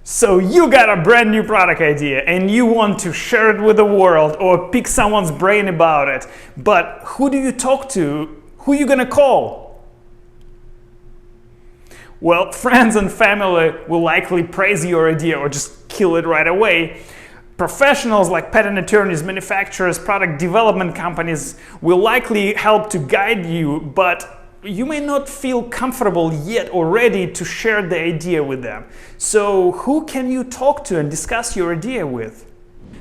So you got a brand new product idea and you want to share it with the world or pick someone's brain about it, but who do you talk to? Who are you gonna call? Well, friends and family will likely praise your idea or just kill it right away. Professionals like patent attorneys, manufacturers, product development companies will likely help to guide you, but you may not feel comfortable yet or ready to share the idea with them. So who can you talk to and discuss your idea with?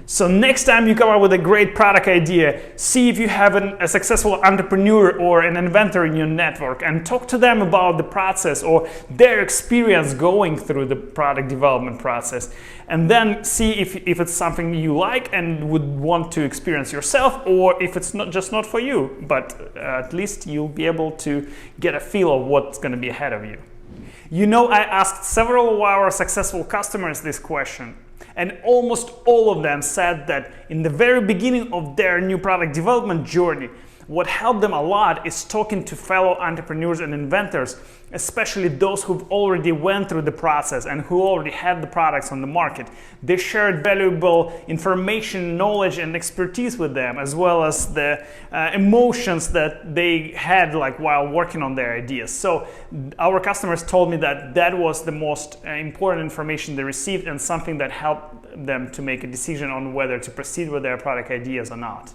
So next time you come up with a great product idea, see if you have a successful entrepreneur or an inventor in your network and talk to them about the process or their experience going through the product development process. And then see if it's something you like and would want to experience yourself, or if it's not for you, but at least you'll be able to get a feel of what's going to be ahead of you. You know, I asked several of our successful customers this question, and almost all of them said that in the very beginning of their new product development journey, what helped them a lot is talking to fellow entrepreneurs and inventors, especially those who've already went through the process and who already had the products on the market. They shared valuable information, knowledge, and expertise with them, as well as the emotions that they had while working on their ideas. So our customers told me that that was the most important information they received and something that helped them to make a decision on whether to proceed with their product ideas or not.